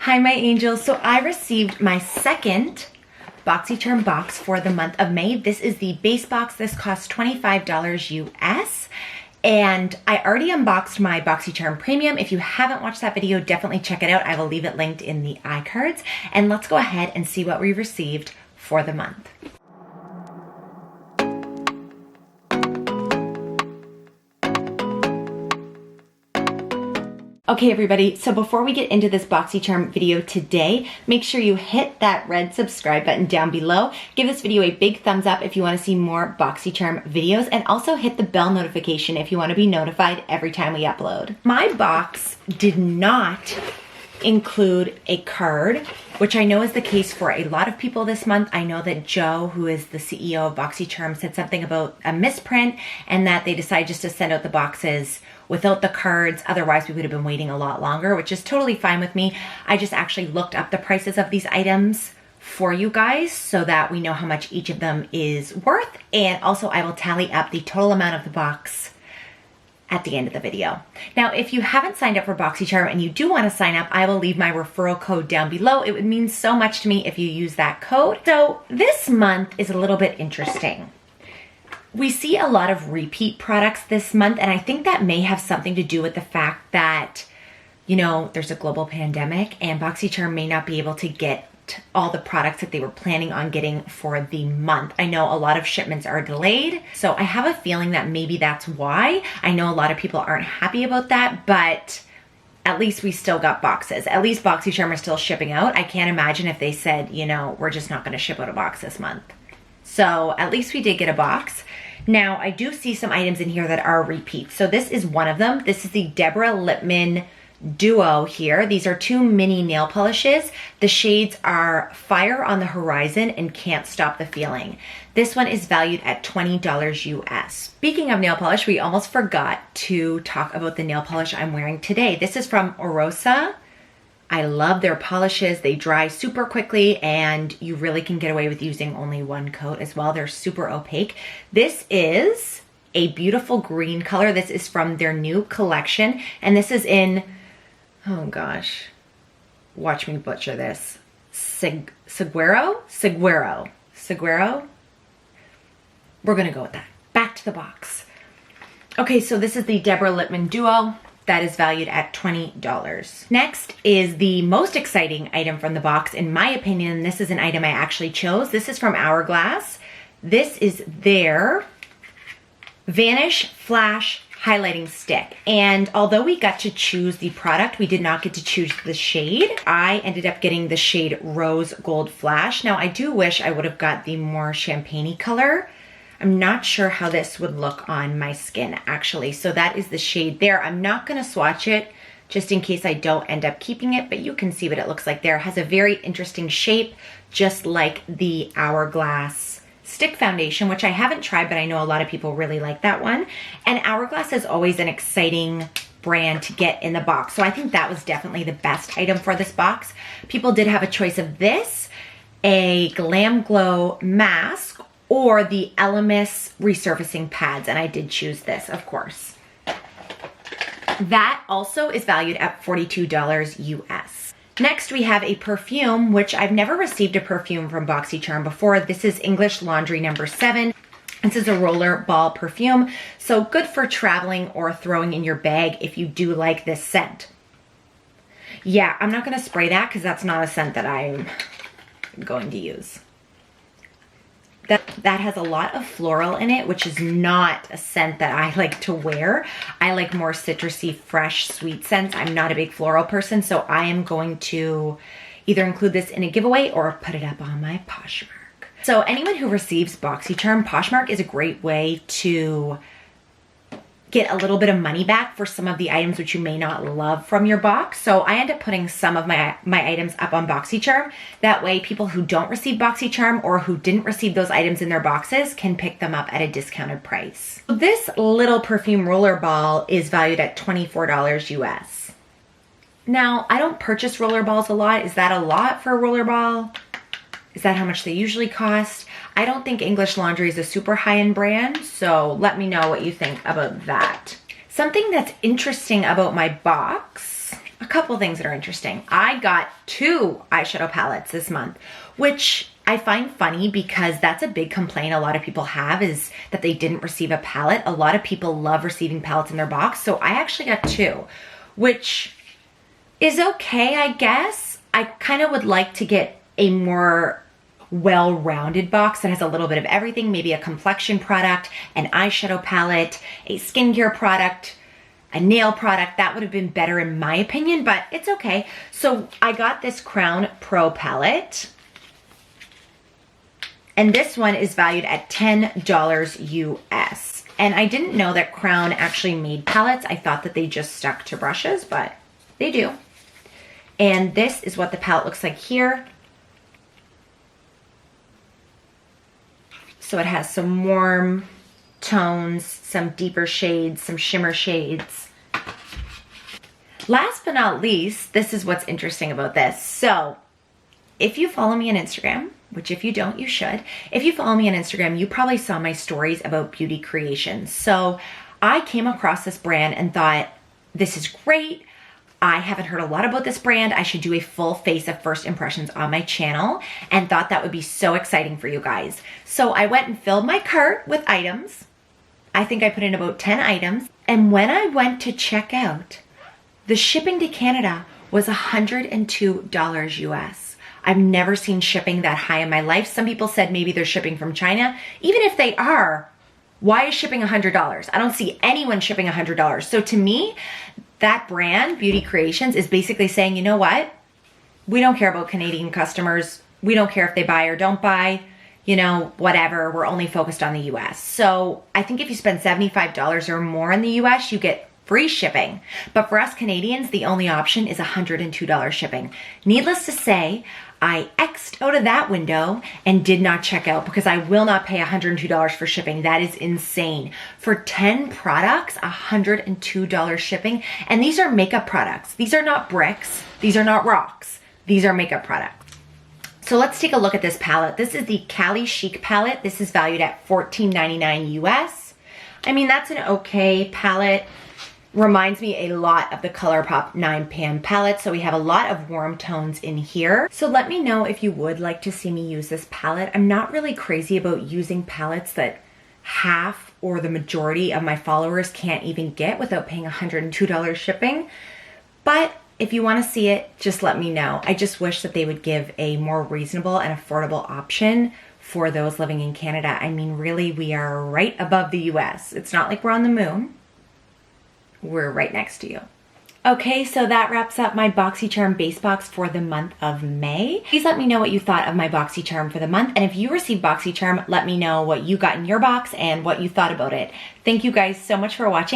Hi, my angels. So I received my second BoxyCharm box for the month of May. This is the base box. This costs $25 US. And I already unboxed my BoxyCharm Premium. If you haven't watched that video, definitely check it out. I will leave it linked in the iCards. And let's go ahead and see what we received for the month. Okay, everybody, so before we get into this BoxyCharm video today, make sure you hit that red subscribe button down below. Give this video a big thumbs up if you want to see more BoxyCharm videos, and also hit the bell notification if you want to be notified every time we upload. My box did not include a card, which I know is the case for a lot of people this month. I know that Joe, who is the CEO of BoxyCharm, said something about a misprint and that they decided just to send out the boxes without the cards. Otherwise, we would have been waiting a lot longer, which is totally fine with me. I just actually looked up the prices of these items for you guys so that we know how much each of them is worth. And also I will tally up the total amount of the box at the end of the video. Now, if you haven't signed up for BoxyCharm and you do want to sign up, I will leave my referral code down below. It would mean so much to me if you use that code. So this month is a little bit interesting. We see a lot of repeat products this month, and I think that may have something to do with the fact that, you know, there's a global pandemic and BoxyCharm may not be able to get all the products that they were planning on getting for the month. I know a lot of shipments are delayed, so I have a feeling that maybe that's why. I know a lot of people aren't happy about that, but at least we still got boxes. At least BoxyCharm are still shipping out. I can't imagine if they said, you know, we're just not going to ship out a box this month. So at least we did get a box. Now, I do see some items in here that are repeats. So this is one of them. This is the Deborah Lippmann Duo here. These are two mini nail polishes. The shades are Fire on the Horizon and Can't Stop the Feeling. This one is valued at $20 US. Speaking of nail polish, we almost forgot to talk about the nail polish I'm wearing today. This is from Orosa. I love their polishes. They dry super quickly and you really can get away with using only one coat as well. They're super opaque. This is a beautiful green color. This is from their new collection. And this is in, oh gosh, watch me butcher this. Saguaro? We're gonna go with that. Back to the box. Okay, so this is the Deborah Lippmann Duo. That is valued at $20. Next is the most exciting item from the box, in my opinion. This is an item I actually chose. This is from Hourglass. This is their Vanish Flash Highlighting Stick. And although we got to choose the product, we did not get to choose the shade. I ended up getting the shade Rose Gold Flash. Now, I do wish I would have got the more champagne-y color. I'm not sure how this would look on my skin, actually. So that is the shade there. I'm not going to swatch it just in case I don't end up keeping it, but you can see what it looks like there. It has a very interesting shape, just like the Hourglass Stick Foundation, which I haven't tried, but I know a lot of people really like that one. And Hourglass is always an exciting brand to get in the box. So I think that was definitely the best item for this box. People did have a choice of this, a Glam Glow mask, or the Elemis resurfacing pads, and I did choose this, of course. That also is valued at $42 US. Next, we have a perfume, which I've never received a perfume from BoxyCharm before. This is English Laundry No. 7. This is a roller ball perfume, so good for traveling or throwing in your bag if you do like this scent. Yeah, I'm not gonna spray that because that's not a scent that I'm going to use. That has a lot of floral in it, which is not a scent that I like to wear. I like more citrusy, fresh, sweet scents. I'm not a big floral person, so I am going to either include this in a giveaway or put it up on my Poshmark. So anyone who receives BoxyCharm, Poshmark is a great way to get a little bit of money back for some of the items which you may not love from your box. So I end up putting some of my items up on BoxyCharm. That way people who don't receive BoxyCharm or who didn't receive those items in their boxes can pick them up at a discounted price. This little perfume roller ball is valued at $24 US. Now, I don't purchase roller balls a lot. Is that a lot for a roller ball? Is that how much they usually cost? I don't think English Laundry is a super high-end brand, so let me know what you think about that. Something that's interesting about my box a couple things that are interesting. I got 2 eyeshadow palettes this month, which I find funny because that's a big complaint a lot of people have, is that they didn't receive a palette. A lot of people love receiving palettes in their box. So I actually got 2, which is okay, I guess. I kind of would like to get a more well-rounded box that has a little bit of everything, maybe a complexion product, an eyeshadow palette, a skincare product, a nail product. That would have been better in my opinion, but it's okay. So I got this Crown Pro palette, and this one is valued at $10 US. And I didn't know that Crown actually made palettes. I thought that they just stuck to brushes, but they do. And this is what the palette looks like here. So it has some warm tones, some deeper shades, some shimmer shades. Last but not least, this is what's interesting about this. So if you follow me on Instagram, which if you don't, you should. If you follow me on Instagram, you probably saw my stories about beauty creations. So I came across this brand and thought, this is great. I haven't heard a lot about this brand. I should do a full face of first impressions on my channel, and thought that would be so exciting for you guys. So I went and filled my cart with items. I think I put in about 10 items. And when I went to check out, the shipping to Canada was $102 US. I've never seen shipping that high in my life. Some people said maybe they're shipping from China. Even if they are, why is shipping $100? I don't see anyone shipping $100. So to me, that brand, Beauty Creations, is basically saying, you know what? We don't care about Canadian customers. We don't care if they buy or don't buy, you know, whatever. We're only focused on the US. So I think if you spend $75 or more in the US, you get free shipping. But for us Canadians, the only option is $102 shipping. Needless to say, I X'd out of that window and did not check out, because I will not pay $102 for shipping. That is insane. For 10 products, $102 shipping. And these are makeup products. These are not bricks. These are not rocks. These are makeup products. So let's take a look at this palette. This is the Cali Chic palette. This is valued at $14.99 US. I mean, that's an okay palette. Reminds me a lot of the ColourPop 9 Pan palette. So we have a lot of warm tones in here. So let me know if you would like to see me use this palette. I'm not really crazy about using palettes that half or the majority of my followers can't even get without paying $102 shipping. But if you want to see it, just let me know. I just wish that they would give a more reasonable and affordable option for those living in Canada. I mean, really, we are right above the US. It's not like we're on the moon. We're right next to you. Okay, so that wraps up my Boxycharm Base Box for the month of May. Please let me know what you thought of my Boxycharm for the month. And if you received Boxycharm, let me know what you got in your box and what you thought about it. Thank you guys so much for watching.